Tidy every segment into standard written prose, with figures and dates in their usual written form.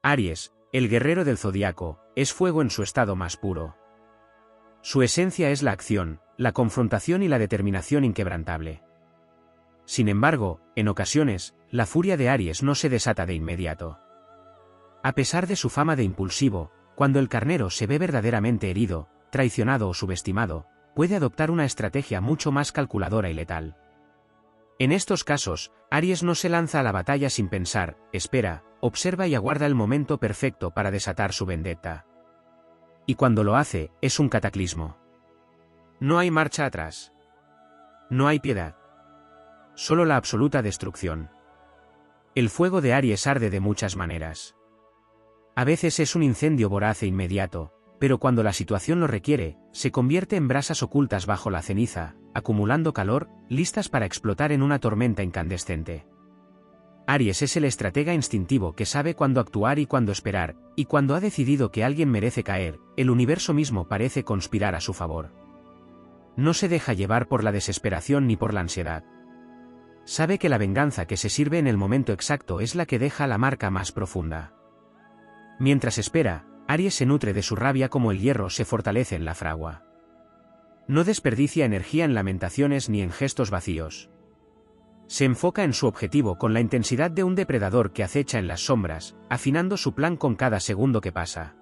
Aries, el guerrero del zodiaco, es fuego en su estado más puro. Su esencia es la acción, la confrontación y la determinación inquebrantable. Sin embargo, en ocasiones, la furia de Aries no se desata de inmediato. A pesar de su fama de impulsivo, cuando el carnero se ve verdaderamente herido, traicionado o subestimado, puede adoptar una estrategia mucho más calculadora y letal. En estos casos, Aries no se lanza a la batalla sin pensar, espera, observa y aguarda el momento perfecto para desatar su vendetta. Y cuando lo hace, es un cataclismo. No hay marcha atrás. No hay piedad. Solo la absoluta destrucción. El fuego de Aries arde de muchas maneras. A veces es un incendio voraz e inmediato, pero cuando la situación lo requiere, se convierte en brasas ocultas bajo la ceniza, acumulando calor, listas para explotar en una tormenta incandescente. Aries es el estratega instintivo que sabe cuándo actuar y cuándo esperar, y cuando ha decidido que alguien merece caer, el universo mismo parece conspirar a su favor. No se deja llevar por la desesperación ni por la ansiedad. Sabe que la venganza que se sirve en el momento exacto es la que deja la marca más profunda. Mientras espera, Aries se nutre de su rabia como el hierro se fortalece en la fragua. No desperdicia energía en lamentaciones ni en gestos vacíos. Se enfoca en su objetivo con la intensidad de un depredador que acecha en las sombras, afinando su plan con cada segundo que pasa.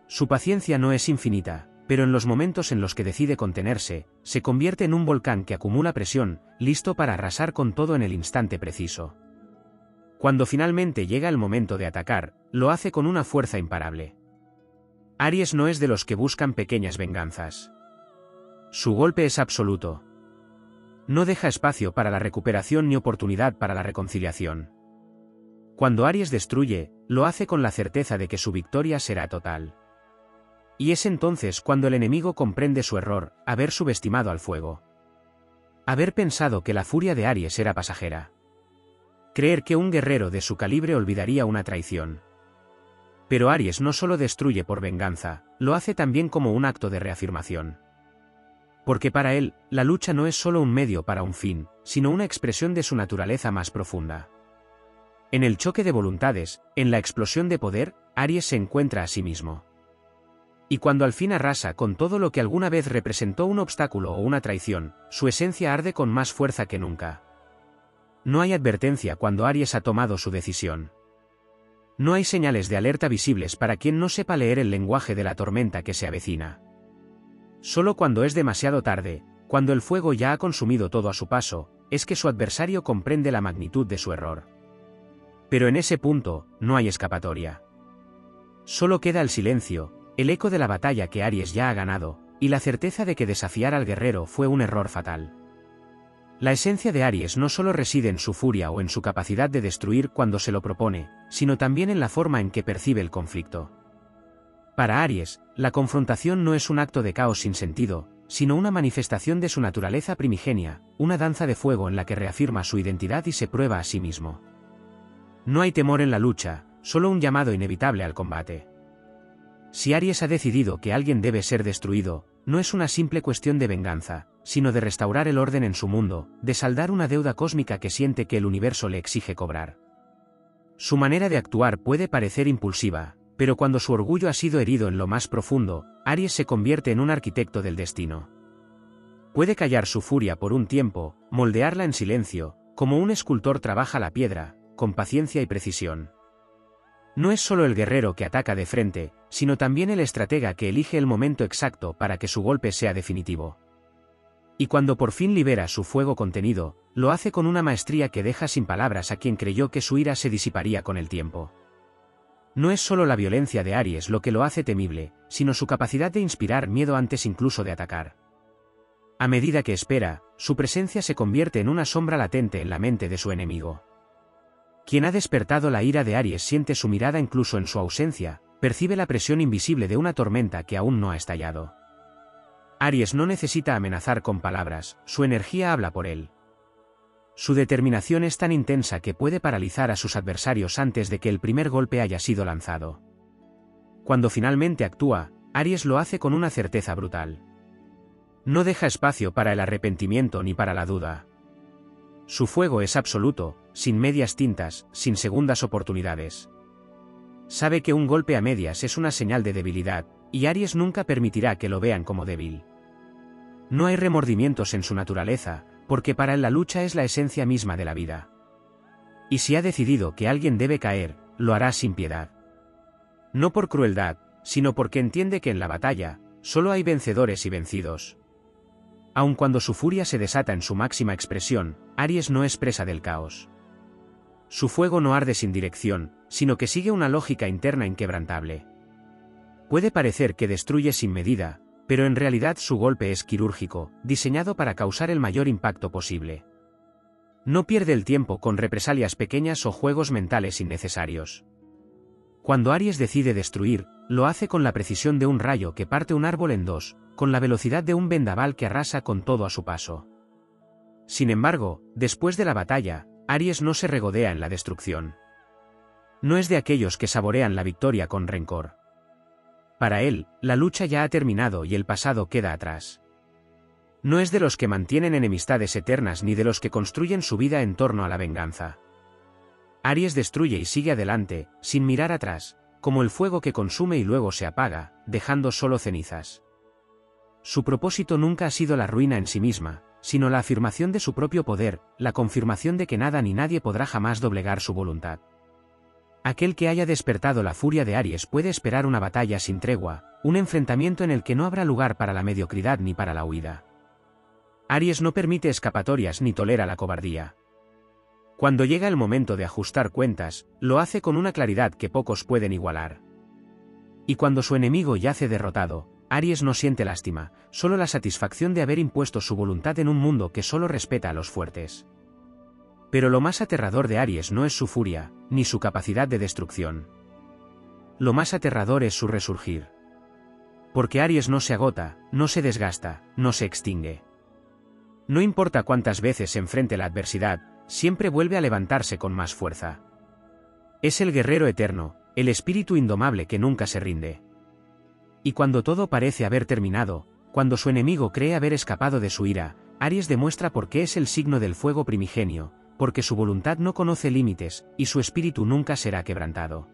Su paciencia no es infinita, pero en los momentos en los que decide contenerse, se convierte en un volcán que acumula presión, listo para arrasar con todo en el instante preciso. Cuando finalmente llega el momento de atacar, lo hace con una fuerza imparable. Aries no es de los que buscan pequeñas venganzas. Su golpe es absoluto. No deja espacio para la recuperación ni oportunidad para la reconciliación. Cuando Aries destruye, lo hace con la certeza de que su victoria será total. Y es entonces cuando el enemigo comprende su error, haber subestimado al fuego. Haber pensado que la furia de Aries era pasajera. Creer que un guerrero de su calibre olvidaría una traición. Pero Aries no solo destruye por venganza, lo hace también como un acto de reafirmación. Porque para él, la lucha no es solo un medio para un fin, sino una expresión de su naturaleza más profunda. En el choque de voluntades, en la explosión de poder, Aries se encuentra a sí mismo. Y cuando al fin arrasa con todo lo que alguna vez representó un obstáculo o una traición, su esencia arde con más fuerza que nunca. No hay advertencia cuando Aries ha tomado su decisión. No hay señales de alerta visibles para quien no sepa leer el lenguaje de la tormenta que se avecina. Solo cuando es demasiado tarde, cuando el fuego ya ha consumido todo a su paso, es que su adversario comprende la magnitud de su error. Pero en ese punto, no hay escapatoria. Solo queda el silencio, el eco de la batalla que Aries ya ha ganado, y la certeza de que desafiar al guerrero fue un error fatal. La esencia de Aries no solo reside en su furia o en su capacidad de destruir cuando se lo propone, sino también en la forma en que percibe el conflicto. Para Aries, la confrontación no es un acto de caos sin sentido, sino una manifestación de su naturaleza primigenia, una danza de fuego en la que reafirma su identidad y se prueba a sí mismo. No hay temor en la lucha, solo un llamado inevitable al combate. Si Aries ha decidido que alguien debe ser destruido, no es una simple cuestión de venganza, sino de restaurar el orden en su mundo, de saldar una deuda cósmica que siente que el universo le exige cobrar. Su manera de actuar puede parecer impulsiva, pero cuando su orgullo ha sido herido en lo más profundo, Aries se convierte en un arquitecto del destino. Puede callar su furia por un tiempo, moldearla en silencio, como un escultor trabaja la piedra, con paciencia y precisión. No es solo el guerrero que ataca de frente, sino también el estratega que elige el momento exacto para que su golpe sea definitivo. Y cuando por fin libera su fuego contenido, lo hace con una maestría que deja sin palabras a quien creyó que su ira se disiparía con el tiempo. No es solo la violencia de Aries lo que lo hace temible, sino su capacidad de inspirar miedo antes incluso de atacar. A medida que espera, su presencia se convierte en una sombra latente en la mente de su enemigo. Quien ha despertado la ira de Aries siente su mirada incluso en su ausencia, percibe la presión invisible de una tormenta que aún no ha estallado. Aries no necesita amenazar con palabras, su energía habla por él. Su determinación es tan intensa que puede paralizar a sus adversarios antes de que el primer golpe haya sido lanzado. Cuando finalmente actúa, Aries lo hace con una certeza brutal. No deja espacio para el arrepentimiento ni para la duda. Su fuego es absoluto, sin medias tintas, sin segundas oportunidades. Sabe que un golpe a medias es una señal de debilidad, y Aries nunca permitirá que lo vean como débil. No hay remordimientos en su naturaleza, porque para él la lucha es la esencia misma de la vida. Y si ha decidido que alguien debe caer, lo hará sin piedad. No por crueldad, sino porque entiende que en la batalla, solo hay vencedores y vencidos. Aun cuando su furia se desata en su máxima expresión, Aries no es presa del caos. Su fuego no arde sin dirección, sino que sigue una lógica interna inquebrantable. Puede parecer que destruye sin medida, pero en realidad su golpe es quirúrgico, diseñado para causar el mayor impacto posible. No pierde el tiempo con represalias pequeñas o juegos mentales innecesarios. Cuando Aries decide destruir, lo hace con la precisión de un rayo que parte un árbol en dos, con la velocidad de un vendaval que arrasa con todo a su paso. Sin embargo, después de la batalla, Aries no se regodea en la destrucción. No es de aquellos que saborean la victoria con rencor. Para él, la lucha ya ha terminado y el pasado queda atrás. No es de los que mantienen enemistades eternas ni de los que construyen su vida en torno a la venganza. Aries destruye y sigue adelante, sin mirar atrás, como el fuego que consume y luego se apaga, dejando solo cenizas. Su propósito nunca ha sido la ruina en sí misma, sino la afirmación de su propio poder, la confirmación de que nada ni nadie podrá jamás doblegar su voluntad. Aquel que haya despertado la furia de Aries puede esperar una batalla sin tregua, un enfrentamiento en el que no habrá lugar para la mediocridad ni para la huida. Aries no permite escapatorias ni tolera la cobardía. Cuando llega el momento de ajustar cuentas, lo hace con una claridad que pocos pueden igualar. Y cuando su enemigo yace derrotado, Aries no siente lástima, solo la satisfacción de haber impuesto su voluntad en un mundo que solo respeta a los fuertes. Pero lo más aterrador de Aries no es su furia, ni su capacidad de destrucción. Lo más aterrador es su resurgir. Porque Aries no se agota, no se desgasta, no se extingue. No importa cuántas veces se enfrente la adversidad, siempre vuelve a levantarse con más fuerza. Es el guerrero eterno, el espíritu indomable que nunca se rinde. Y cuando todo parece haber terminado, cuando su enemigo cree haber escapado de su ira, Aries demuestra por qué es el signo del fuego primigenio, porque su voluntad no conoce límites, y su espíritu nunca será quebrantado.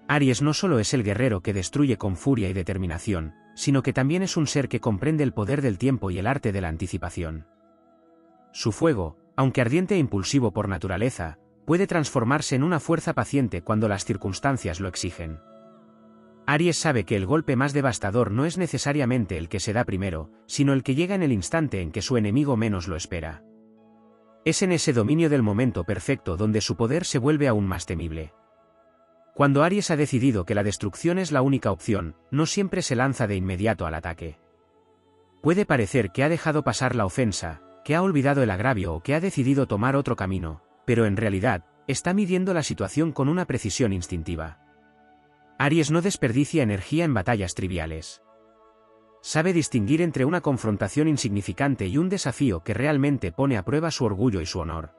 Aries no solo es el guerrero que destruye con furia y determinación, sino que también es un ser que comprende el poder del tiempo y el arte de la anticipación. Su fuego, aunque ardiente e impulsivo por naturaleza, puede transformarse en una fuerza paciente cuando las circunstancias lo exigen. Aries sabe que el golpe más devastador no es necesariamente el que se da primero, sino el que llega en el instante en que su enemigo menos lo espera. Es en ese dominio del momento perfecto donde su poder se vuelve aún más temible. Cuando Aries ha decidido que la destrucción es la única opción, no siempre se lanza de inmediato al ataque. Puede parecer que ha dejado pasar la ofensa, que ha olvidado el agravio o que ha decidido tomar otro camino, pero en realidad, está midiendo la situación con una precisión instintiva. Aries no desperdicia energía en batallas triviales. Sabe distinguir entre una confrontación insignificante y un desafío que realmente pone a prueba su orgullo y su honor.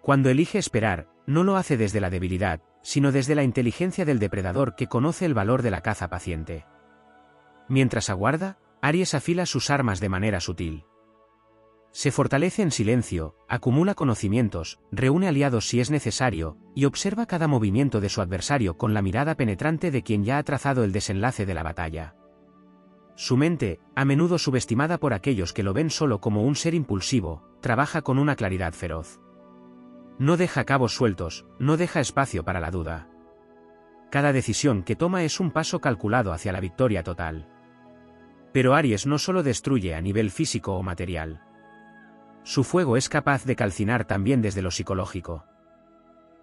Cuando elige esperar, no lo hace desde la debilidad, sino desde la inteligencia del depredador que conoce el valor de la caza paciente. Mientras aguarda, Aries afila sus armas de manera sutil. Se fortalece en silencio, acumula conocimientos, reúne aliados si es necesario, y observa cada movimiento de su adversario con la mirada penetrante de quien ya ha trazado el desenlace de la batalla. Su mente, a menudo subestimada por aquellos que lo ven solo como un ser impulsivo, trabaja con una claridad feroz. No deja cabos sueltos, no deja espacio para la duda. Cada decisión que toma es un paso calculado hacia la victoria total. Pero Aries no solo destruye a nivel físico o material. Su fuego es capaz de calcinar también desde lo psicológico.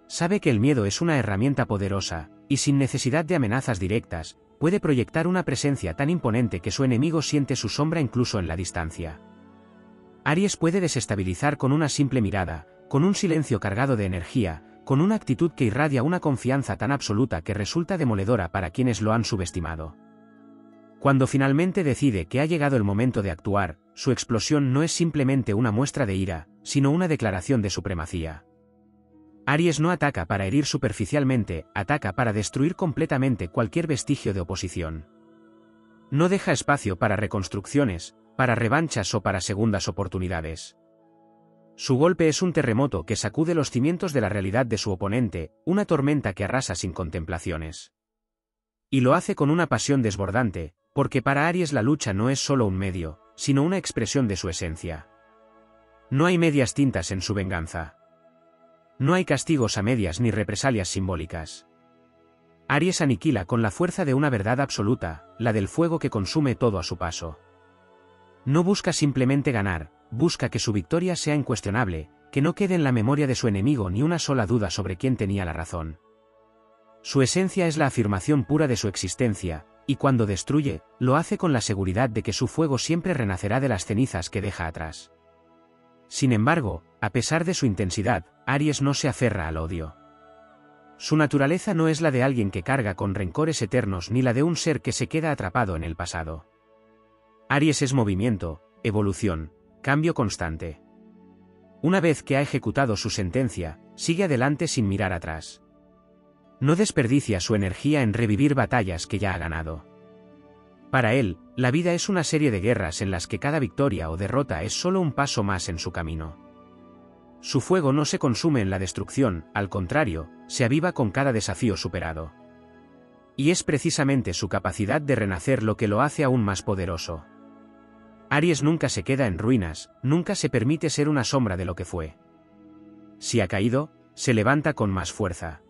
Sabe que el miedo es una herramienta poderosa, y sin necesidad de amenazas directas, puede proyectar una presencia tan imponente que su enemigo siente su sombra incluso en la distancia. Aries puede desestabilizar con una simple mirada, con un silencio cargado de energía, con una actitud que irradia una confianza tan absoluta que resulta demoledora para quienes lo han subestimado. Cuando finalmente decide que ha llegado el momento de actuar, su explosión no es simplemente una muestra de ira, sino una declaración de supremacía. Aries no ataca para herir superficialmente, ataca para destruir completamente cualquier vestigio de oposición. No deja espacio para reconstrucciones, para revanchas o para segundas oportunidades. Su golpe es un terremoto que sacude los cimientos de la realidad de su oponente, una tormenta que arrasa sin contemplaciones. Y lo hace con una pasión desbordante, porque para Aries la lucha no es solo un medio, sino una expresión de su esencia. No hay medias tintas en su venganza. No hay castigos a medias ni represalias simbólicas. Aries aniquila con la fuerza de una verdad absoluta, la del fuego que consume todo a su paso. No busca simplemente ganar, busca que su victoria sea incuestionable, que no quede en la memoria de su enemigo ni una sola duda sobre quién tenía la razón. Su esencia es la afirmación pura de su existencia, y cuando destruye, lo hace con la seguridad de que su fuego siempre renacerá de las cenizas que deja atrás. Sin embargo, a pesar de su intensidad, Aries no se aferra al odio. Su naturaleza no es la de alguien que carga con rencores eternos ni la de un ser que se queda atrapado en el pasado. Aries es movimiento, evolución, cambio constante. Una vez que ha ejecutado su sentencia, sigue adelante sin mirar atrás. No desperdicia su energía en revivir batallas que ya ha ganado. Para él, la vida es una serie de guerras en las que cada victoria o derrota es solo un paso más en su camino. Su fuego no se consume en la destrucción, al contrario, se aviva con cada desafío superado. Y es precisamente su capacidad de renacer lo que lo hace aún más poderoso. Aries nunca se queda en ruinas, nunca se permite ser una sombra de lo que fue. Si ha caído, se levanta con más fuerza.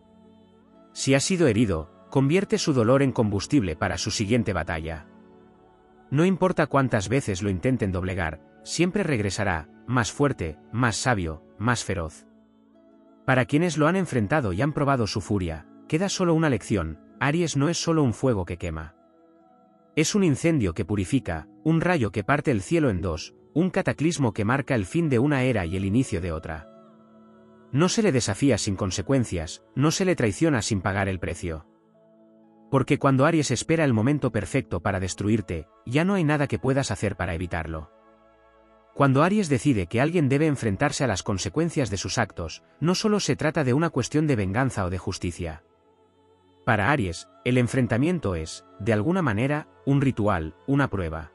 Si ha sido herido, convierte su dolor en combustible para su siguiente batalla. No importa cuántas veces lo intenten doblegar, siempre regresará, más fuerte, más sabio, más feroz. Para quienes lo han enfrentado y han probado su furia, queda solo una lección: Aries no es solo un fuego que quema. Es un incendio que purifica, un rayo que parte el cielo en dos, un cataclismo que marca el fin de una era y el inicio de otra. No se le desafía sin consecuencias, no se le traiciona sin pagar el precio. Porque cuando Aries espera el momento perfecto para destruirte, ya no hay nada que puedas hacer para evitarlo. Cuando Aries decide que alguien debe enfrentarse a las consecuencias de sus actos, no solo se trata de una cuestión de venganza o de justicia. Para Aries, el enfrentamiento es, de alguna manera, un ritual, una prueba.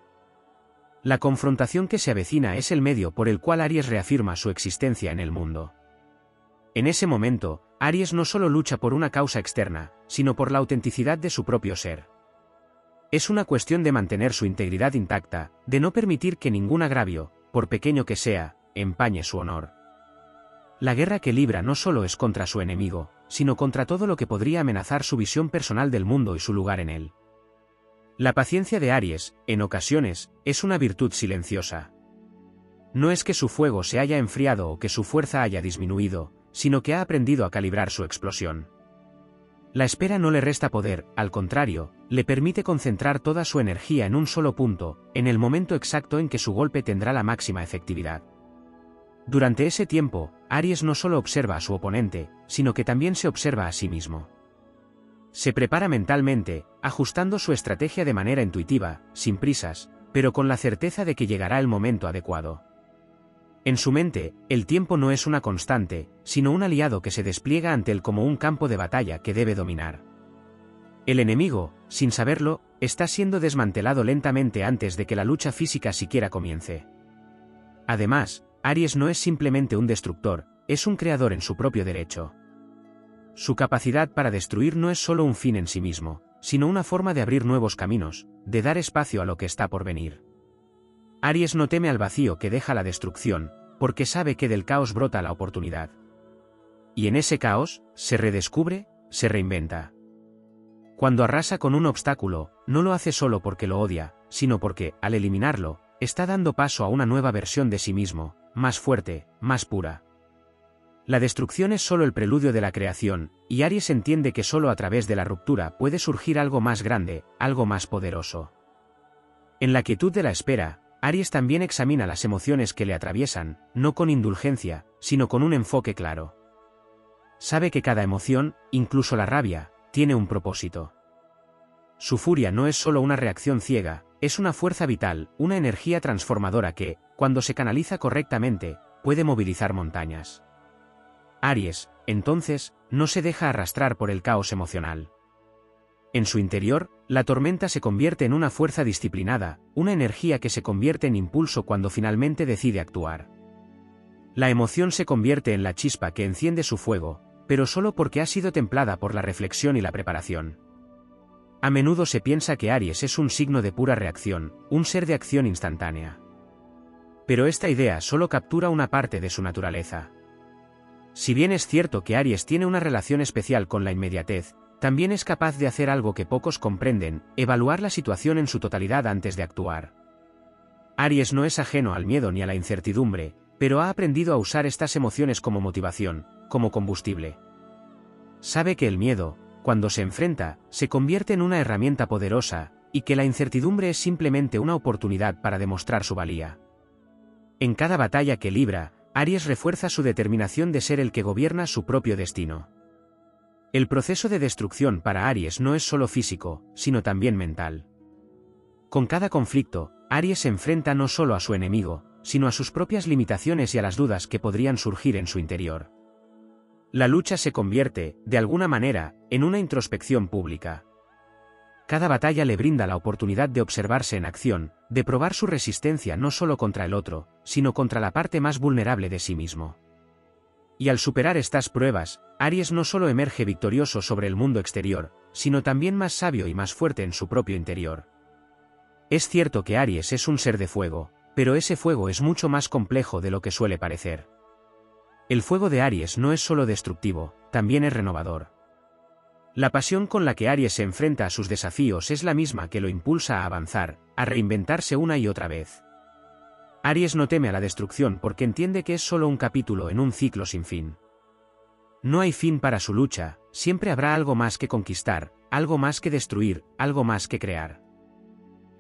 La confrontación que se avecina es el medio por el cual Aries reafirma su existencia en el mundo. En ese momento, Aries no solo lucha por una causa externa, sino por la autenticidad de su propio ser. Es una cuestión de mantener su integridad intacta, de no permitir que ningún agravio, por pequeño que sea, empañe su honor. La guerra que libra no solo es contra su enemigo, sino contra todo lo que podría amenazar su visión personal del mundo y su lugar en él. La paciencia de Aries, en ocasiones, es una virtud silenciosa. No es que su fuego se haya enfriado o que su fuerza haya disminuido, sino que ha aprendido a calibrar su explosión. La espera no le resta poder, al contrario, le permite concentrar toda su energía en un solo punto, en el momento exacto en que su golpe tendrá la máxima efectividad. Durante ese tiempo, Aries no solo observa a su oponente, sino que también se observa a sí mismo. Se prepara mentalmente, ajustando su estrategia de manera intuitiva, sin prisas, pero con la certeza de que llegará el momento adecuado. En su mente, el tiempo no es una constante, sino un aliado que se despliega ante él como un campo de batalla que debe dominar. El enemigo, sin saberlo, está siendo desmantelado lentamente antes de que la lucha física siquiera comience. Además, Aries no es simplemente un destructor, es un creador en su propio derecho. Su capacidad para destruir no es solo un fin en sí mismo, sino una forma de abrir nuevos caminos, de dar espacio a lo que está por venir. Aries no teme al vacío que deja la destrucción, porque sabe que del caos brota la oportunidad. Y en ese caos, se redescubre, se reinventa. Cuando arrasa con un obstáculo, no lo hace solo porque lo odia, sino porque, al eliminarlo, está dando paso a una nueva versión de sí mismo, más fuerte, más pura. La destrucción es solo el preludio de la creación, y Aries entiende que solo a través de la ruptura puede surgir algo más grande, algo más poderoso. En la quietud de la espera, Aries también examina las emociones que le atraviesan, no con indulgencia, sino con un enfoque claro. Sabe que cada emoción, incluso la rabia, tiene un propósito. Su furia no es solo una reacción ciega, es una fuerza vital, una energía transformadora que, cuando se canaliza correctamente, puede movilizar montañas. Aries, entonces, no se deja arrastrar por el caos emocional. En su interior, la tormenta se convierte en una fuerza disciplinada, una energía que se convierte en impulso cuando finalmente decide actuar. La emoción se convierte en la chispa que enciende su fuego, pero solo porque ha sido templada por la reflexión y la preparación. A menudo se piensa que Aries es un signo de pura reacción, un ser de acción instantánea. Pero esta idea solo captura una parte de su naturaleza. Si bien es cierto que Aries tiene una relación especial con la inmediatez, también es capaz de hacer algo que pocos comprenden, evaluar la situación en su totalidad antes de actuar. Aries no es ajeno al miedo ni a la incertidumbre, pero ha aprendido a usar estas emociones como motivación, como combustible. Sabe que el miedo, cuando se enfrenta, se convierte en una herramienta poderosa, y que la incertidumbre es simplemente una oportunidad para demostrar su valía. En cada batalla que libra, Aries refuerza su determinación de ser el que gobierna su propio destino. El proceso de destrucción para Aries no es solo físico, sino también mental. Con cada conflicto, Aries se enfrenta no solo a su enemigo, sino a sus propias limitaciones y a las dudas que podrían surgir en su interior. La lucha se convierte, de alguna manera, en una introspección pública. Cada batalla le brinda la oportunidad de observarse en acción, de probar su resistencia no solo contra el otro, sino contra la parte más vulnerable de sí mismo. Y al superar estas pruebas, Aries no solo emerge victorioso sobre el mundo exterior, sino también más sabio y más fuerte en su propio interior. Es cierto que Aries es un ser de fuego, pero ese fuego es mucho más complejo de lo que suele parecer. El fuego de Aries no es solo destructivo, también es renovador. La pasión con la que Aries se enfrenta a sus desafíos es la misma que lo impulsa a avanzar, a reinventarse una y otra vez. Aries no teme a la destrucción porque entiende que es solo un capítulo en un ciclo sin fin. No hay fin para su lucha, siempre habrá algo más que conquistar, algo más que destruir, algo más que crear.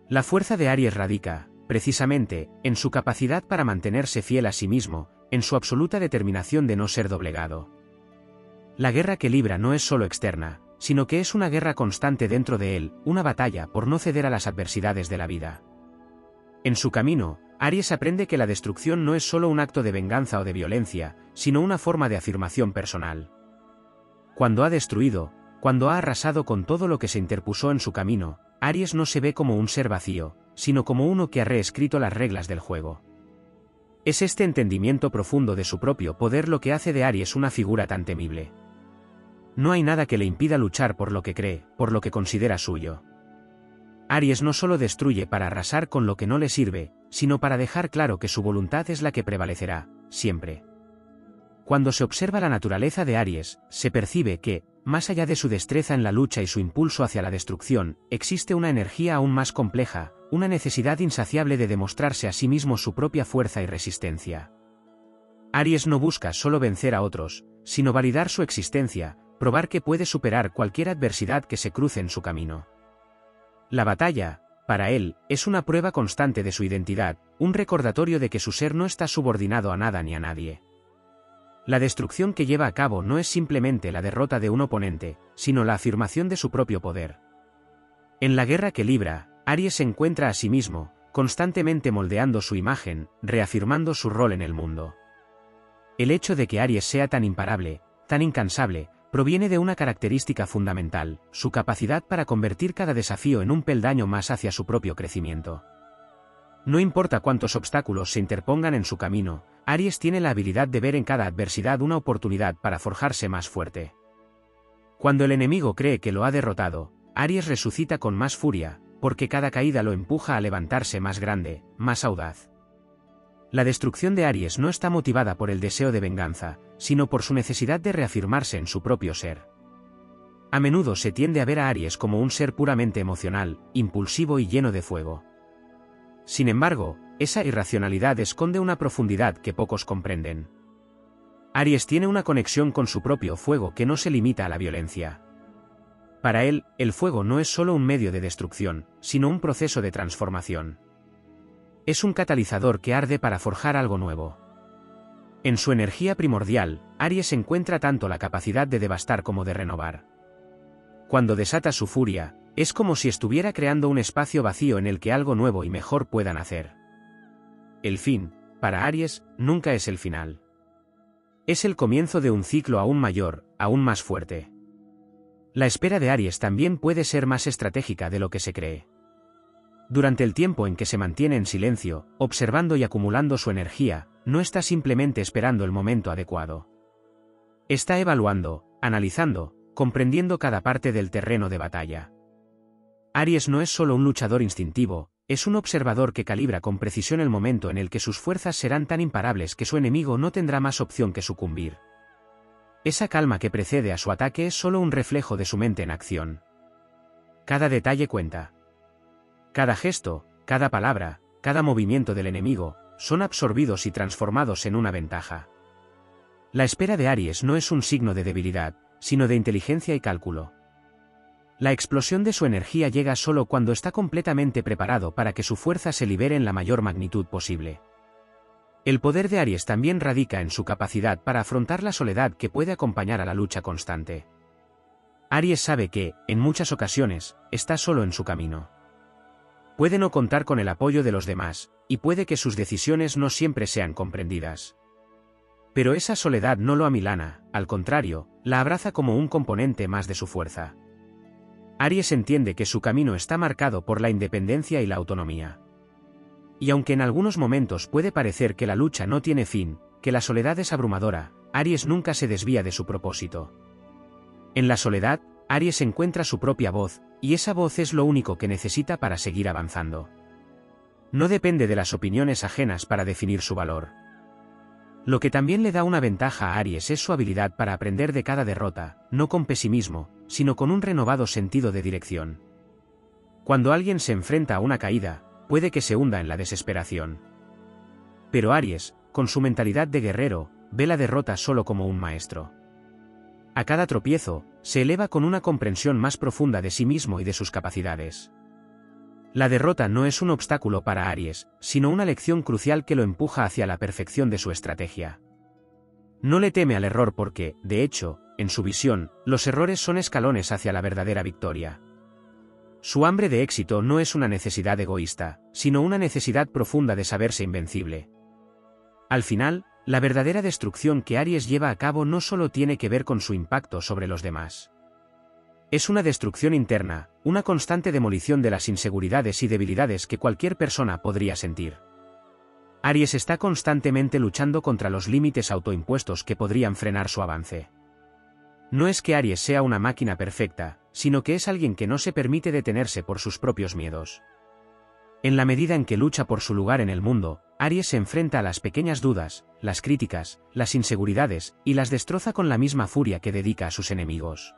La fuerza de Aries radica, precisamente, en su capacidad para mantenerse fiel a sí mismo, en su absoluta determinación de no ser doblegado. La guerra que libra no es solo externa, sino que es una guerra constante dentro de él, una batalla por no ceder a las adversidades de la vida. En su camino, Aries aprende que la destrucción no es solo un acto de venganza o de violencia, sino una forma de afirmación personal. Cuando ha destruido, cuando ha arrasado con todo lo que se interpuso en su camino, Aries no se ve como un ser vacío, sino como uno que ha reescrito las reglas del juego. Es este entendimiento profundo de su propio poder lo que hace de Aries una figura tan temible. No hay nada que le impida luchar por lo que cree, por lo que considera suyo. Aries no solo destruye para arrasar con lo que no le sirve, sino para dejar claro que su voluntad es la que prevalecerá, siempre. Cuando se observa la naturaleza de Aries, se percibe que, más allá de su destreza en la lucha y su impulso hacia la destrucción, existe una energía aún más compleja, una necesidad insaciable de demostrarse a sí mismo su propia fuerza y resistencia. Aries no busca solo vencer a otros, sino validar su existencia, probar que puede superar cualquier adversidad que se cruce en su camino. La batalla, para él, es una prueba constante de su identidad, un recordatorio de que su ser no está subordinado a nada ni a nadie. La destrucción que lleva a cabo no es simplemente la derrota de un oponente, sino la afirmación de su propio poder. En la guerra que libra, Aries se encuentra a sí mismo, constantemente moldeando su imagen, reafirmando su rol en el mundo. El hecho de que Aries sea tan imparable, tan incansable, proviene de una característica fundamental, su capacidad para convertir cada desafío en un peldaño más hacia su propio crecimiento. No importa cuántos obstáculos se interpongan en su camino, Aries tiene la habilidad de ver en cada adversidad una oportunidad para forjarse más fuerte. Cuando el enemigo cree que lo ha derrotado, Aries resucita con más furia, porque cada caída lo empuja a levantarse más grande, más audaz. La destrucción de Aries no está motivada por el deseo de venganza, sino por su necesidad de reafirmarse en su propio ser. A menudo se tiende a ver a Aries como un ser puramente emocional, impulsivo y lleno de fuego. Sin embargo, esa irracionalidad esconde una profundidad que pocos comprenden. Aries tiene una conexión con su propio fuego que no se limita a la violencia. Para él, el fuego no es solo un medio de destrucción, sino un proceso de transformación. Es un catalizador que arde para forjar algo nuevo. En su energía primordial, Aries encuentra tanto la capacidad de devastar como de renovar. Cuando desata su furia, es como si estuviera creando un espacio vacío en el que algo nuevo y mejor pueda nacer. El fin, para Aries, nunca es el final. Es el comienzo de un ciclo aún mayor, aún más fuerte. La espera de Aries también puede ser más estratégica de lo que se cree. Durante el tiempo en que se mantiene en silencio, observando y acumulando su energía, no está simplemente esperando el momento adecuado. Está evaluando, analizando, comprendiendo cada parte del terreno de batalla. Aries no es solo un luchador instintivo, es un observador que calibra con precisión el momento en el que sus fuerzas serán tan imparables que su enemigo no tendrá más opción que sucumbir. Esa calma que precede a su ataque es solo un reflejo de su mente en acción. Cada detalle cuenta. Cada gesto, cada palabra, cada movimiento del enemigo, son absorbidos y transformados en una ventaja. La espera de Aries no es un signo de debilidad, sino de inteligencia y cálculo. La explosión de su energía llega solo cuando está completamente preparado para que su fuerza se libere en la mayor magnitud posible. El poder de Aries también radica en su capacidad para afrontar la soledad que puede acompañar a la lucha constante. Aries sabe que, en muchas ocasiones, está solo en su camino. Puede no contar con el apoyo de los demás, y puede que sus decisiones no siempre sean comprendidas. Pero esa soledad no lo amilana, al contrario, la abraza como un componente más de su fuerza. Aries entiende que su camino está marcado por la independencia y la autonomía. Y aunque en algunos momentos puede parecer que la lucha no tiene fin, que la soledad es abrumadora, Aries nunca se desvía de su propósito. En la soledad, Aries encuentra su propia voz, y esa voz es lo único que necesita para seguir avanzando. No depende de las opiniones ajenas para definir su valor. Lo que también le da una ventaja a Aries es su habilidad para aprender de cada derrota, no con pesimismo, sino con un renovado sentido de dirección. Cuando alguien se enfrenta a una caída, puede que se hunda en la desesperación. Pero Aries, con su mentalidad de guerrero, ve la derrota solo como un maestro. A cada tropiezo, se eleva con una comprensión más profunda de sí mismo y de sus capacidades. La derrota no es un obstáculo para Aries, sino una lección crucial que lo empuja hacia la perfección de su estrategia. No le teme al error porque, de hecho, en su visión, los errores son escalones hacia la verdadera victoria. Su hambre de éxito no es una necesidad egoísta, sino una necesidad profunda de saberse invencible. Al final, la verdadera destrucción que Aries lleva a cabo no solo tiene que ver con su impacto sobre los demás. Es una destrucción interna, una constante demolición de las inseguridades y debilidades que cualquier persona podría sentir. Aries está constantemente luchando contra los límites autoimpuestos que podrían frenar su avance. No es que Aries sea una máquina perfecta, sino que es alguien que no se permite detenerse por sus propios miedos. En la medida en que lucha por su lugar en el mundo, Aries se enfrenta a las pequeñas dudas, las críticas, las inseguridades, y las destroza con la misma furia que dedica a sus enemigos.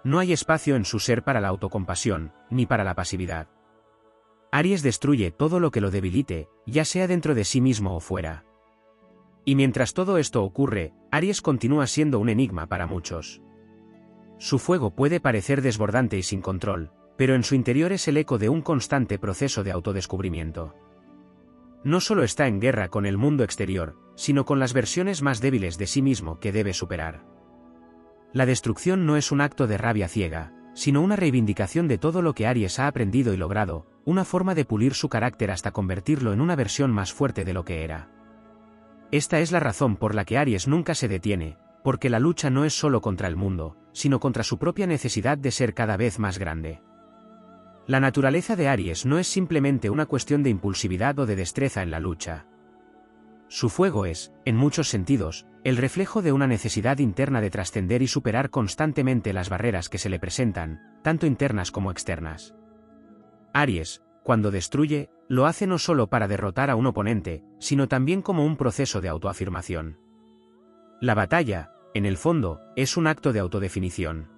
No hay espacio en su ser para la autocompasión, ni para la pasividad. Aries destruye todo lo que lo debilite, ya sea dentro de sí mismo o fuera. Y mientras todo esto ocurre, Aries continúa siendo un enigma para muchos. Su fuego puede parecer desbordante y sin control, pero en su interior es el eco de un constante proceso de autodescubrimiento. No solo está en guerra con el mundo exterior, sino con las versiones más débiles de sí mismo que debe superar. La destrucción no es un acto de rabia ciega, sino una reivindicación de todo lo que Aries ha aprendido y logrado, una forma de pulir su carácter hasta convertirlo en una versión más fuerte de lo que era. Esta es la razón por la que Aries nunca se detiene, porque la lucha no es solo contra el mundo, sino contra su propia necesidad de ser cada vez más grande. La naturaleza de Aries no es simplemente una cuestión de impulsividad o de destreza en la lucha. Su fuego es, en muchos sentidos, el reflejo de una necesidad interna de trascender y superar constantemente las barreras que se le presentan, tanto internas como externas. Aries, cuando destruye, lo hace no solo para derrotar a un oponente, sino también como un proceso de autoafirmación. La batalla, en el fondo, es un acto de autodefinición.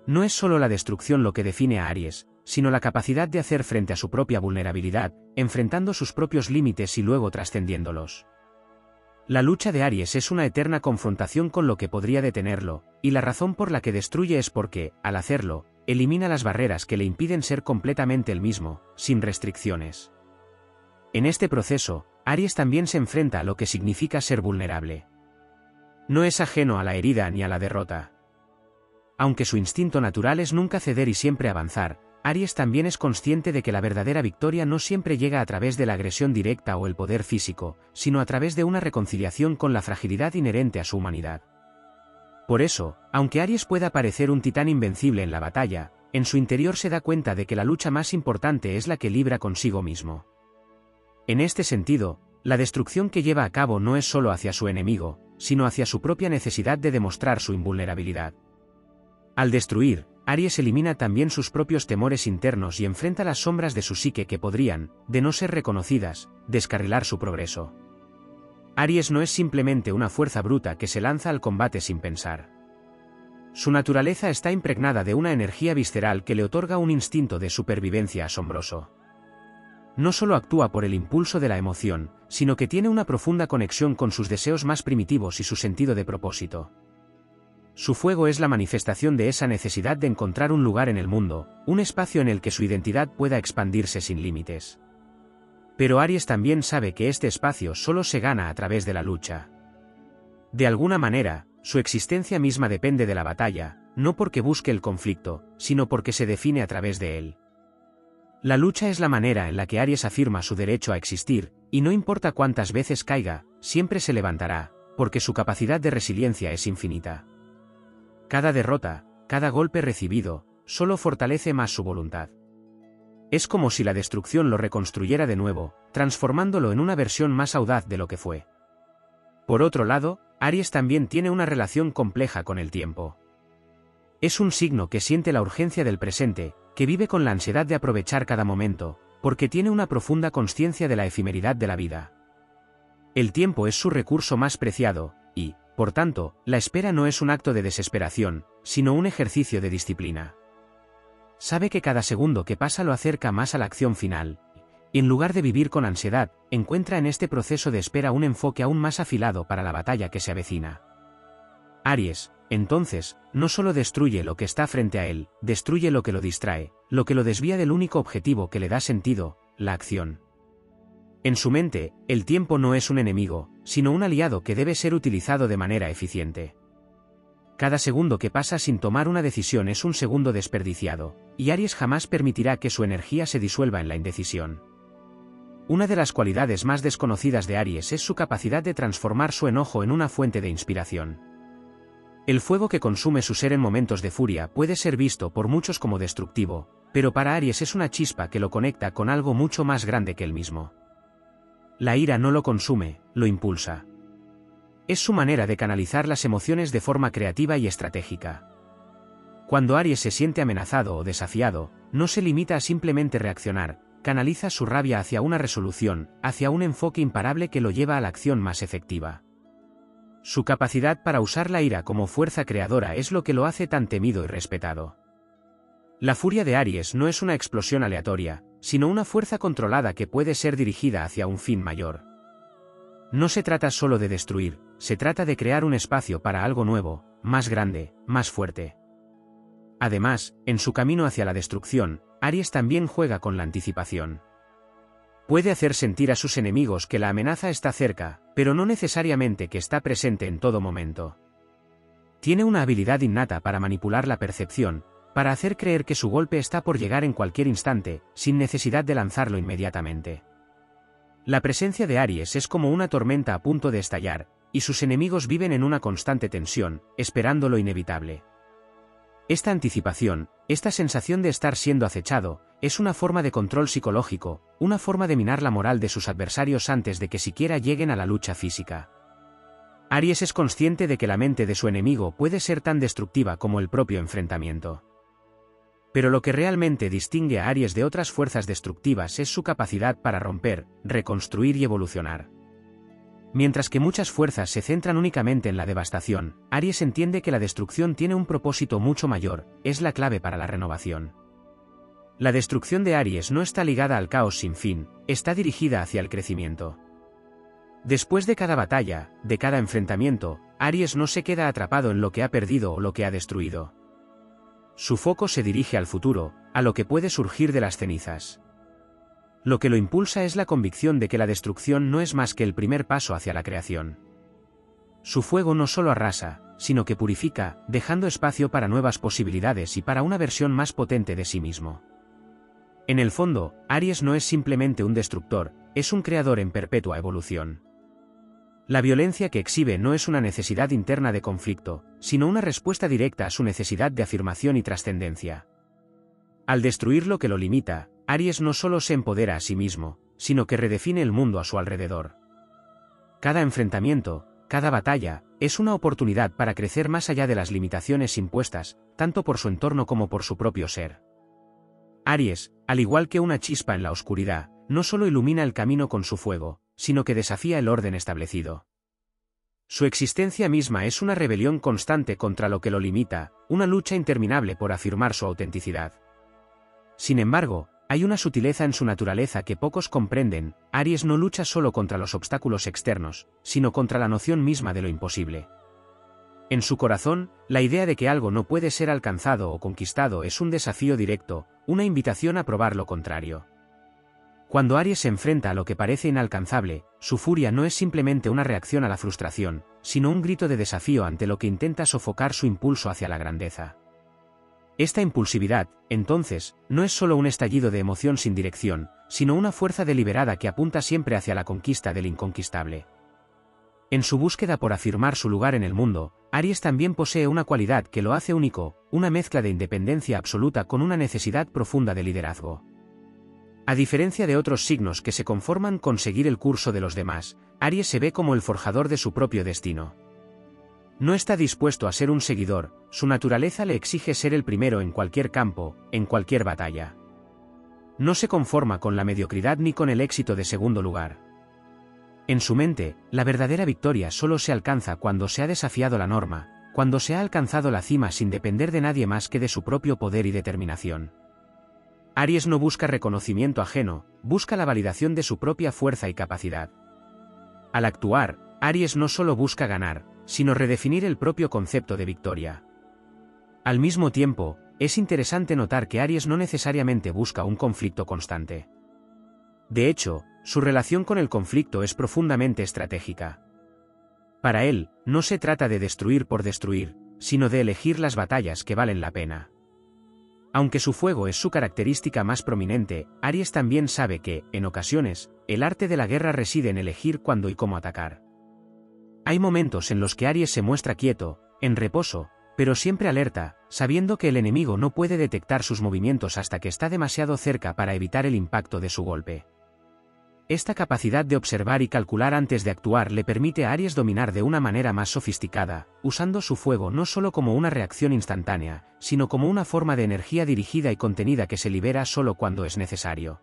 No es solo la destrucción lo que define a Aries, sino la capacidad de hacer frente a su propia vulnerabilidad, enfrentando sus propios límites y luego trascendiéndolos. La lucha de Aries es una eterna confrontación con lo que podría detenerlo, y la razón por la que destruye es porque, al hacerlo, elimina las barreras que le impiden ser completamente el mismo, sin restricciones. En este proceso, Aries también se enfrenta a lo que significa ser vulnerable. No es ajeno a la herida ni a la derrota. Aunque su instinto natural es nunca ceder y siempre avanzar, Aries también es consciente de que la verdadera victoria no siempre llega a través de la agresión directa o el poder físico, sino a través de una reconciliación con la fragilidad inherente a su humanidad. Por eso, aunque Aries pueda parecer un titán invencible en la batalla, en su interior se da cuenta de que la lucha más importante es la que libra consigo mismo. En este sentido, la destrucción que lleva a cabo no es solo hacia su enemigo, sino hacia su propia necesidad de demostrar su invulnerabilidad. Al destruir, Aries elimina también sus propios temores internos y enfrenta las sombras de su psique que podrían, de no ser reconocidas, descarrilar su progreso. Aries no es simplemente una fuerza bruta que se lanza al combate sin pensar. Su naturaleza está impregnada de una energía visceral que le otorga un instinto de supervivencia asombroso. No solo actúa por el impulso de la emoción, sino que tiene una profunda conexión con sus deseos más primitivos y su sentido de propósito. Su fuego es la manifestación de esa necesidad de encontrar un lugar en el mundo, un espacio en el que su identidad pueda expandirse sin límites. Pero Aries también sabe que este espacio solo se gana a través de la lucha. De alguna manera, su existencia misma depende de la batalla, no porque busque el conflicto, sino porque se define a través de él. La lucha es la manera en la que Aries afirma su derecho a existir, y no importa cuántas veces caiga, siempre se levantará, porque su capacidad de resiliencia es infinita. Cada derrota, cada golpe recibido, solo fortalece más su voluntad. Es como si la destrucción lo reconstruyera de nuevo, transformándolo en una versión más audaz de lo que fue. Por otro lado, Aries también tiene una relación compleja con el tiempo. Es un signo que siente la urgencia del presente, que vive con la ansiedad de aprovechar cada momento, porque tiene una profunda consciencia de la efemeridad de la vida. El tiempo es su recurso más preciado, y, por tanto, la espera no es un acto de desesperación, sino un ejercicio de disciplina. Sabe que cada segundo que pasa lo acerca más a la acción final, y en lugar de vivir con ansiedad, encuentra en este proceso de espera un enfoque aún más afilado para la batalla que se avecina. Aries, entonces, no solo destruye lo que está frente a él, destruye lo que lo distrae, lo que lo desvía del único objetivo que le da sentido, la acción. En su mente, el tiempo no es un enemigo, sino un aliado que debe ser utilizado de manera eficiente. Cada segundo que pasa sin tomar una decisión es un segundo desperdiciado, y Aries jamás permitirá que su energía se disuelva en la indecisión. Una de las cualidades más desconocidas de Aries es su capacidad de transformar su enojo en una fuente de inspiración. El fuego que consume su ser en momentos de furia puede ser visto por muchos como destructivo, pero para Aries es una chispa que lo conecta con algo mucho más grande que él mismo. La ira no lo consume, lo impulsa. Es su manera de canalizar las emociones de forma creativa y estratégica. Cuando Aries se siente amenazado o desafiado, no se limita a simplemente reaccionar, canaliza su rabia hacia una resolución, hacia un enfoque imparable que lo lleva a la acción más efectiva. Su capacidad para usar la ira como fuerza creadora es lo que lo hace tan temido y respetado. La furia de Aries no es una explosión aleatoria, sino una fuerza controlada que puede ser dirigida hacia un fin mayor. No se trata solo de destruir, se trata de crear un espacio para algo nuevo, más grande, más fuerte. Además, en su camino hacia la destrucción, Aries también juega con la anticipación. Puede hacer sentir a sus enemigos que la amenaza está cerca, pero no necesariamente que está presente en todo momento. Tiene una habilidad innata para manipular la percepción, para hacer creer que su golpe está por llegar en cualquier instante, sin necesidad de lanzarlo inmediatamente. La presencia de Aries es como una tormenta a punto de estallar, y sus enemigos viven en una constante tensión, esperando lo inevitable. Esta anticipación, esta sensación de estar siendo acechado, es una forma de control psicológico, una forma de minar la moral de sus adversarios antes de que siquiera lleguen a la lucha física. Aries es consciente de que la mente de su enemigo puede ser tan destructiva como el propio enfrentamiento. Pero lo que realmente distingue a Aries de otras fuerzas destructivas es su capacidad para romper, reconstruir y evolucionar. Mientras que muchas fuerzas se centran únicamente en la devastación, Aries entiende que la destrucción tiene un propósito mucho mayor, es la clave para la renovación. La destrucción de Aries no está ligada al caos sin fin, está dirigida hacia el crecimiento. Después de cada batalla, de cada enfrentamiento, Aries no se queda atrapado en lo que ha perdido o lo que ha destruido. Su foco se dirige al futuro, a lo que puede surgir de las cenizas. Lo que lo impulsa es la convicción de que la destrucción no es más que el primer paso hacia la creación. Su fuego no solo arrasa, sino que purifica, dejando espacio para nuevas posibilidades y para una versión más potente de sí mismo. En el fondo, Aries no es simplemente un destructor, es un creador en perpetua evolución. La violencia que exhibe no es una necesidad interna de conflicto, sino una respuesta directa a su necesidad de afirmación y trascendencia. Al destruir lo que lo limita, Aries no solo se empodera a sí mismo, sino que redefine el mundo a su alrededor. Cada enfrentamiento, cada batalla, es una oportunidad para crecer más allá de las limitaciones impuestas, tanto por su entorno como por su propio ser. Aries, al igual que una chispa en la oscuridad, no solo ilumina el camino con su fuego, sino que desafía el orden establecido. Su existencia misma es una rebelión constante contra lo que lo limita, una lucha interminable por afirmar su autenticidad. Sin embargo, hay una sutileza en su naturaleza que pocos comprenden. Aries no lucha solo contra los obstáculos externos, sino contra la noción misma de lo imposible. En su corazón, la idea de que algo no puede ser alcanzado o conquistado es un desafío directo, una invitación a probar lo contrario. Cuando Aries se enfrenta a lo que parece inalcanzable, su furia no es simplemente una reacción a la frustración, sino un grito de desafío ante lo que intenta sofocar su impulso hacia la grandeza. Esta impulsividad, entonces, no es solo un estallido de emoción sin dirección, sino una fuerza deliberada que apunta siempre hacia la conquista del inconquistable. En su búsqueda por afirmar su lugar en el mundo, Aries también posee una cualidad que lo hace único, una mezcla de independencia absoluta con una necesidad profunda de liderazgo. A diferencia de otros signos que se conforman con seguir el curso de los demás, Aries se ve como el forjador de su propio destino. No está dispuesto a ser un seguidor, su naturaleza le exige ser el primero en cualquier campo, en cualquier batalla. No se conforma con la mediocridad ni con el éxito de segundo lugar. En su mente, la verdadera victoria solo se alcanza cuando se ha desafiado la norma, cuando se ha alcanzado la cima sin depender de nadie más que de su propio poder y determinación. Aries no busca reconocimiento ajeno, busca la validación de su propia fuerza y capacidad. Al actuar, Aries no solo busca ganar, sino redefinir el propio concepto de victoria. Al mismo tiempo, es interesante notar que Aries no necesariamente busca un conflicto constante. De hecho, su relación con el conflicto es profundamente estratégica. Para él, no se trata de destruir por destruir, sino de elegir las batallas que valen la pena. Aunque su fuego es su característica más prominente, Aries también sabe que, en ocasiones, el arte de la guerra reside en elegir cuándo y cómo atacar. Hay momentos en los que Aries se muestra quieto, en reposo, pero siempre alerta, sabiendo que el enemigo no puede detectar sus movimientos hasta que está demasiado cerca para evitar el impacto de su golpe. Esta capacidad de observar y calcular antes de actuar le permite a Aries dominar de una manera más sofisticada, usando su fuego no solo como una reacción instantánea, sino como una forma de energía dirigida y contenida que se libera solo cuando es necesario.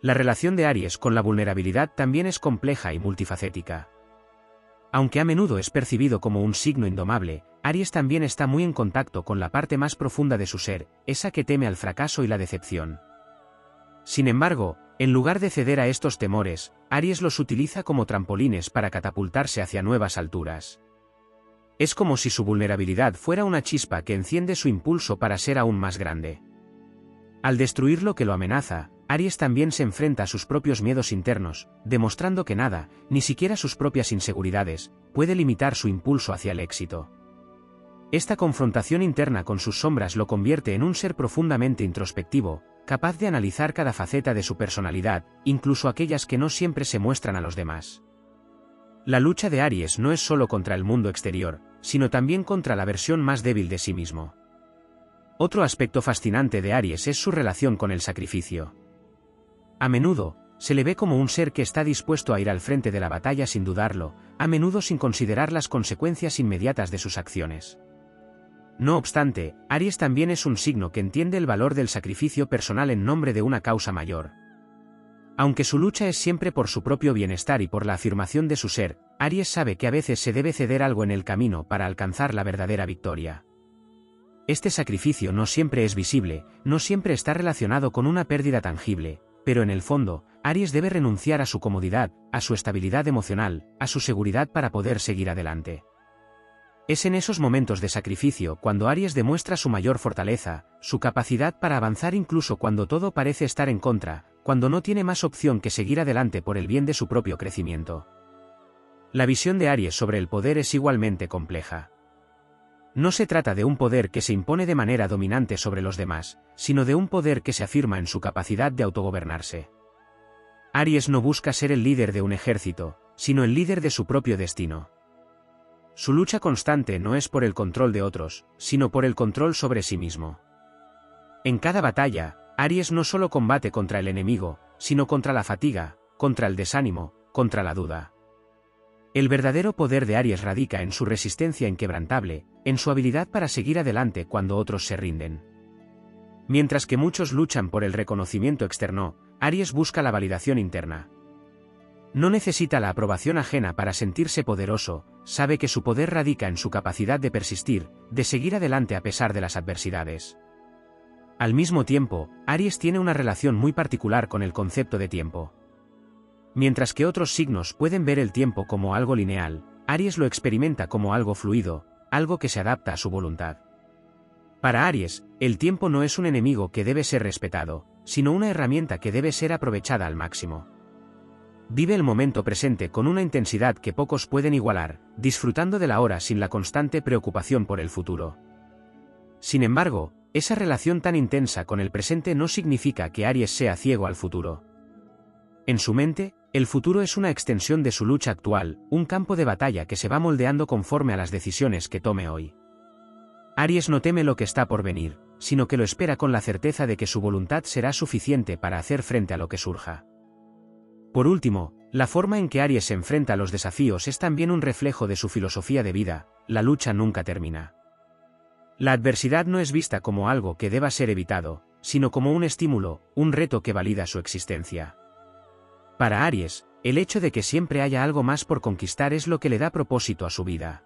La relación de Aries con la vulnerabilidad también es compleja y multifacética. Aunque a menudo es percibido como un signo indomable, Aries también está muy en contacto con la parte más profunda de su ser, esa que teme al fracaso y la decepción. Sin embargo, en lugar de ceder a estos temores, Aries los utiliza como trampolines para catapultarse hacia nuevas alturas. Es como si su vulnerabilidad fuera una chispa que enciende su impulso para ser aún más grande. Al destruir lo que lo amenaza, Aries también se enfrenta a sus propios miedos internos, demostrando que nada, ni siquiera sus propias inseguridades, puede limitar su impulso hacia el éxito. Esta confrontación interna con sus sombras lo convierte en un ser profundamente introspectivo, capaz de analizar cada faceta de su personalidad, incluso aquellas que no siempre se muestran a los demás. La lucha de Aries no es solo contra el mundo exterior, sino también contra la versión más débil de sí mismo. Otro aspecto fascinante de Aries es su relación con el sacrificio. A menudo, se le ve como un ser que está dispuesto a ir al frente de la batalla sin dudarlo, a menudo sin considerar las consecuencias inmediatas de sus acciones. No obstante, Aries también es un signo que entiende el valor del sacrificio personal en nombre de una causa mayor. Aunque su lucha es siempre por su propio bienestar y por la afirmación de su ser, Aries sabe que a veces se debe ceder algo en el camino para alcanzar la verdadera victoria. Este sacrificio no siempre es visible, no siempre está relacionado con una pérdida tangible, pero en el fondo, Aries debe renunciar a su comodidad, a su estabilidad emocional, a su seguridad para poder seguir adelante. Es en esos momentos de sacrificio cuando Aries demuestra su mayor fortaleza, su capacidad para avanzar incluso cuando todo parece estar en contra, cuando no tiene más opción que seguir adelante por el bien de su propio crecimiento. La visión de Aries sobre el poder es igualmente compleja. No se trata de un poder que se impone de manera dominante sobre los demás, sino de un poder que se afirma en su capacidad de autogobernarse. Aries no busca ser el líder de un ejército, sino el líder de su propio destino. Su lucha constante no es por el control de otros, sino por el control sobre sí mismo. En cada batalla, Aries no solo combate contra el enemigo, sino contra la fatiga, contra el desánimo, contra la duda. El verdadero poder de Aries radica en su resistencia inquebrantable, en su habilidad para seguir adelante cuando otros se rinden. Mientras que muchos luchan por el reconocimiento externo, Aries busca la validación interna. No necesita la aprobación ajena para sentirse poderoso, sabe que su poder radica en su capacidad de persistir, de seguir adelante a pesar de las adversidades. Al mismo tiempo, Aries tiene una relación muy particular con el concepto de tiempo. Mientras que otros signos pueden ver el tiempo como algo lineal, Aries lo experimenta como algo fluido, algo que se adapta a su voluntad. Para Aries, el tiempo no es un enemigo que debe ser respetado, sino una herramienta que debe ser aprovechada al máximo. Vive el momento presente con una intensidad que pocos pueden igualar, disfrutando de la hora sin la constante preocupación por el futuro. Sin embargo, esa relación tan intensa con el presente no significa que Aries sea ciego al futuro. En su mente, el futuro es una extensión de su lucha actual, un campo de batalla que se va moldeando conforme a las decisiones que tome hoy. Aries no teme lo que está por venir, sino que lo espera con la certeza de que su voluntad será suficiente para hacer frente a lo que surja. Por último, la forma en que Aries se enfrenta a los desafíos es también un reflejo de su filosofía de vida: la lucha nunca termina. La adversidad no es vista como algo que deba ser evitado, sino como un estímulo, un reto que valida su existencia. Para Aries, el hecho de que siempre haya algo más por conquistar es lo que le da propósito a su vida.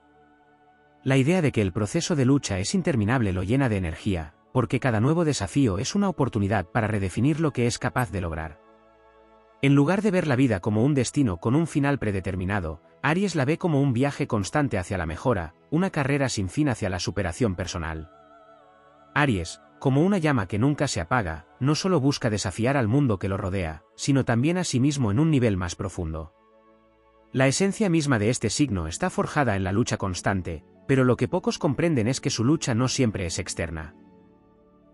La idea de que el proceso de lucha es interminable lo llena de energía, porque cada nuevo desafío es una oportunidad para redefinir lo que es capaz de lograr. En lugar de ver la vida como un destino con un final predeterminado, Aries la ve como un viaje constante hacia la mejora, una carrera sin fin hacia la superación personal. Aries, como una llama que nunca se apaga, no solo busca desafiar al mundo que lo rodea, sino también a sí mismo en un nivel más profundo. La esencia misma de este signo está forjada en la lucha constante, pero lo que pocos comprenden es que su lucha no siempre es externa.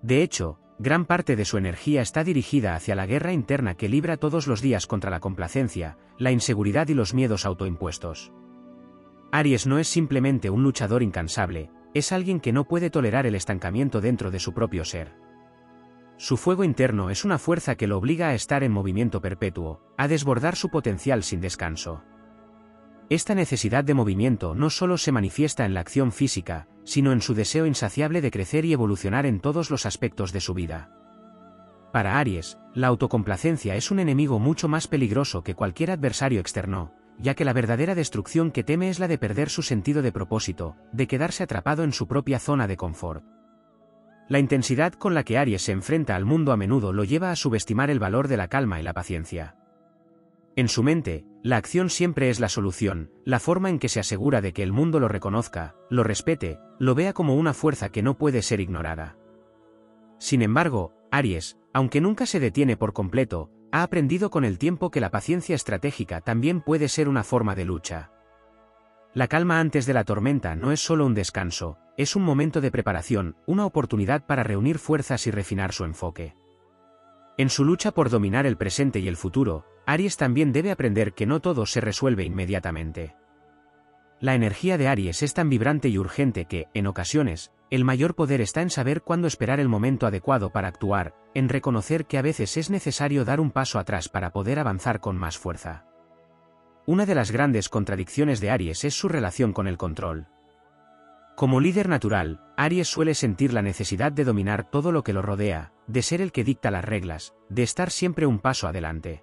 De hecho, gran parte de su energía está dirigida hacia la guerra interna que libra todos los días contra la complacencia, la inseguridad y los miedos autoimpuestos. Aries no es simplemente un luchador incansable, es alguien que no puede tolerar el estancamiento dentro de su propio ser. Su fuego interno es una fuerza que lo obliga a estar en movimiento perpetuo, a desbordar su potencial sin descanso. Esta necesidad de movimiento no solo se manifiesta en la acción física, sino en su deseo insaciable de crecer y evolucionar en todos los aspectos de su vida. Para Aries, la autocomplacencia es un enemigo mucho más peligroso que cualquier adversario externo, ya que la verdadera destrucción que teme es la de perder su sentido de propósito, de quedarse atrapado en su propia zona de confort. La intensidad con la que Aries se enfrenta al mundo a menudo lo lleva a subestimar el valor de la calma y la paciencia. En su mente, la acción siempre es la solución, la forma en que se asegura de que el mundo lo reconozca, lo respete, lo vea como una fuerza que no puede ser ignorada. Sin embargo, Aries, aunque nunca se detiene por completo, ha aprendido con el tiempo que la paciencia estratégica también puede ser una forma de lucha. La calma antes de la tormenta no es solo un descanso, es un momento de preparación, una oportunidad para reunir fuerzas y refinar su enfoque. En su lucha por dominar el presente y el futuro, Aries también debe aprender que no todo se resuelve inmediatamente. La energía de Aries es tan vibrante y urgente que, en ocasiones, el mayor poder está en saber cuándo esperar el momento adecuado para actuar, en reconocer que a veces es necesario dar un paso atrás para poder avanzar con más fuerza. Una de las grandes contradicciones de Aries es su relación con el control. Como líder natural, Aries suele sentir la necesidad de dominar todo lo que lo rodea, de ser el que dicta las reglas, de estar siempre un paso adelante.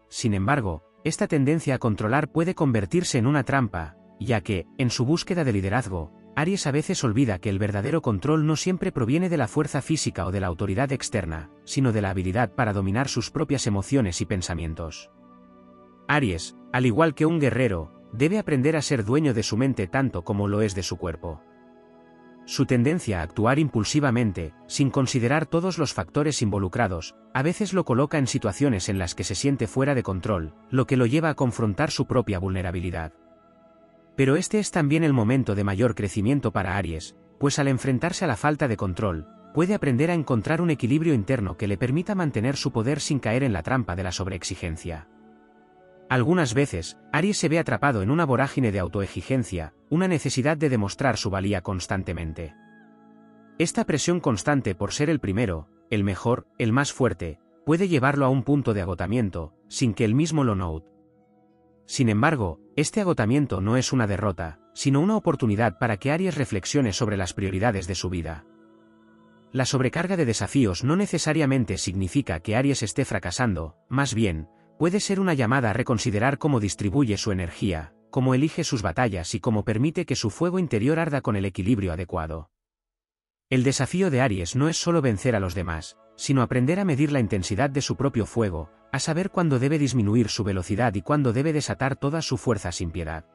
Sin embargo, esta tendencia a controlar puede convertirse en una trampa, ya que, en su búsqueda de liderazgo, Aries a veces olvida que el verdadero control no siempre proviene de la fuerza física o de la autoridad externa, sino de la habilidad para dominar sus propias emociones y pensamientos. Aries, al igual que un guerrero, debe aprender a ser dueño de su mente tanto como lo es de su cuerpo. Su tendencia a actuar impulsivamente, sin considerar todos los factores involucrados, a veces lo coloca en situaciones en las que se siente fuera de control, lo que lo lleva a confrontar su propia vulnerabilidad. Pero este es también el momento de mayor crecimiento para Aries, pues al enfrentarse a la falta de control, puede aprender a encontrar un equilibrio interno que le permita mantener su poder sin caer en la trampa de la sobreexigencia. Algunas veces, Aries se ve atrapado en una vorágine de autoexigencia, una necesidad de demostrar su valía constantemente. Esta presión constante por ser el primero, el mejor, el más fuerte, puede llevarlo a un punto de agotamiento, sin que él mismo lo note. Sin embargo, este agotamiento no es una derrota, sino una oportunidad para que Aries reflexione sobre las prioridades de su vida. La sobrecarga de desafíos no necesariamente significa que Aries esté fracasando, más bien, puede ser una llamada a reconsiderar cómo distribuye su energía, cómo elige sus batallas y cómo permite que su fuego interior arda con el equilibrio adecuado. El desafío de Aries no es solo vencer a los demás, sino aprender a medir la intensidad de su propio fuego, a saber cuándo debe disminuir su velocidad y cuándo debe desatar toda su fuerza sin piedad.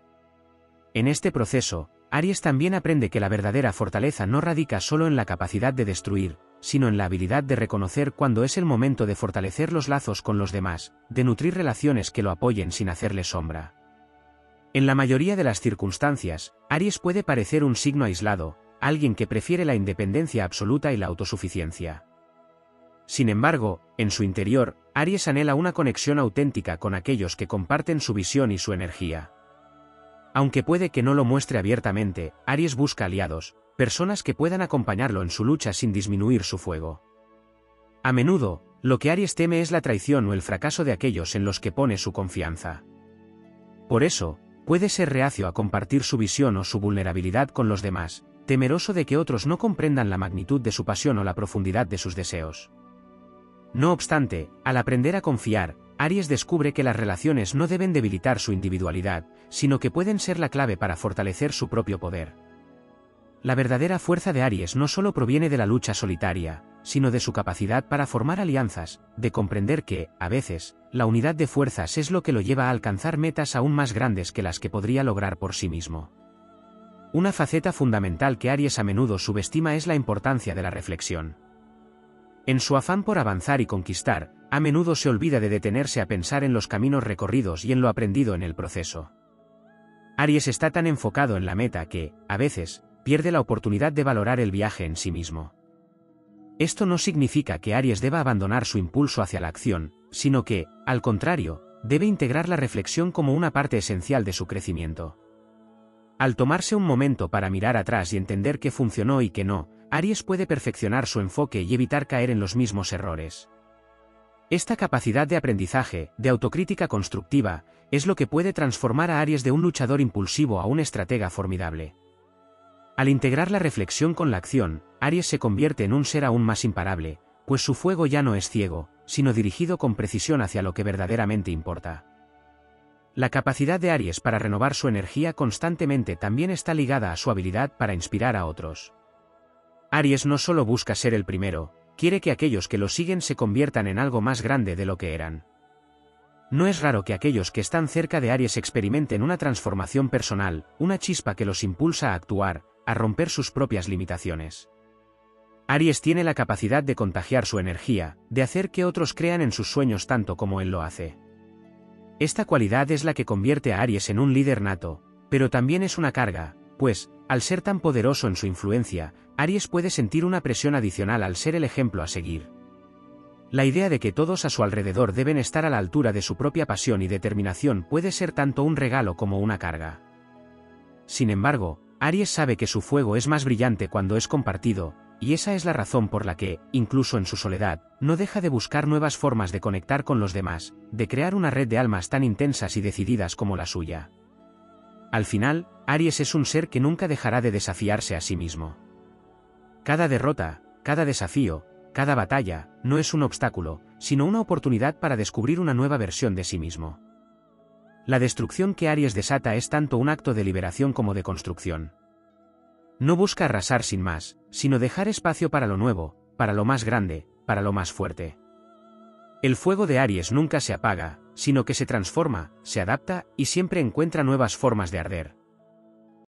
En este proceso, Aries también aprende que la verdadera fortaleza no radica solo en la capacidad de destruir, sino en la habilidad de reconocer cuándo es el momento de fortalecer los lazos con los demás, de nutrir relaciones que lo apoyen sin hacerle sombra. En la mayoría de las circunstancias, Aries puede parecer un signo aislado, alguien que prefiere la independencia absoluta y la autosuficiencia. Sin embargo, en su interior, Aries anhela una conexión auténtica con aquellos que comparten su visión y su energía. Aunque puede que no lo muestre abiertamente, Aries busca aliados, personas que puedan acompañarlo en su lucha sin disminuir su fuego. A menudo, lo que Aries teme es la traición o el fracaso de aquellos en los que pone su confianza. Por eso, puede ser reacio a compartir su visión o su vulnerabilidad con los demás, temeroso de que otros no comprendan la magnitud de su pasión o la profundidad de sus deseos. No obstante, al aprender a confiar, Aries descubre que las relaciones no deben debilitar su individualidad, sino que pueden ser la clave para fortalecer su propio poder. La verdadera fuerza de Aries no solo proviene de la lucha solitaria, sino de su capacidad para formar alianzas, de comprender que, a veces, la unidad de fuerzas es lo que lo lleva a alcanzar metas aún más grandes que las que podría lograr por sí mismo. Una faceta fundamental que Aries a menudo subestima es la importancia de la reflexión. En su afán por avanzar y conquistar, a menudo se olvida de detenerse a pensar en los caminos recorridos y en lo aprendido en el proceso. Aries está tan enfocado en la meta que, a veces, pierde la oportunidad de valorar el viaje en sí mismo. Esto no significa que Aries deba abandonar su impulso hacia la acción, sino que, al contrario, debe integrar la reflexión como una parte esencial de su crecimiento. Al tomarse un momento para mirar atrás y entender qué funcionó y qué no, Aries puede perfeccionar su enfoque y evitar caer en los mismos errores. Esta capacidad de aprendizaje, de autocrítica constructiva, es lo que puede transformar a Aries de un luchador impulsivo a un estratega formidable. Al integrar la reflexión con la acción, Aries se convierte en un ser aún más imparable, pues su fuego ya no es ciego, sino dirigido con precisión hacia lo que verdaderamente importa. La capacidad de Aries para renovar su energía constantemente también está ligada a su habilidad para inspirar a otros. Aries no solo busca ser el primero, quiere que aquellos que lo siguen se conviertan en algo más grande de lo que eran. No es raro que aquellos que están cerca de Aries experimenten una transformación personal, una chispa que los impulsa a actuar, a romper sus propias limitaciones. Aries tiene la capacidad de contagiar su energía, de hacer que otros crean en sus sueños tanto como él lo hace. Esta cualidad es la que convierte a Aries en un líder nato, pero también es una carga, pues, al ser tan poderoso en su influencia, Aries puede sentir una presión adicional al ser el ejemplo a seguir. La idea de que todos a su alrededor deben estar a la altura de su propia pasión y determinación puede ser tanto un regalo como una carga. Sin embargo, Aries sabe que su fuego es más brillante cuando es compartido, y esa es la razón por la que, incluso en su soledad, no deja de buscar nuevas formas de conectar con los demás, de crear una red de almas tan intensas y decididas como la suya. Al final, Aries es un ser que nunca dejará de desafiarse a sí mismo. Cada derrota, cada desafío, cada batalla, no es un obstáculo, sino una oportunidad para descubrir una nueva versión de sí mismo. La destrucción que Aries desata es tanto un acto de liberación como de construcción. No busca arrasar sin más, sino dejar espacio para lo nuevo, para lo más grande, para lo más fuerte. El fuego de Aries nunca se apaga, sino que se transforma, se adapta y siempre encuentra nuevas formas de arder.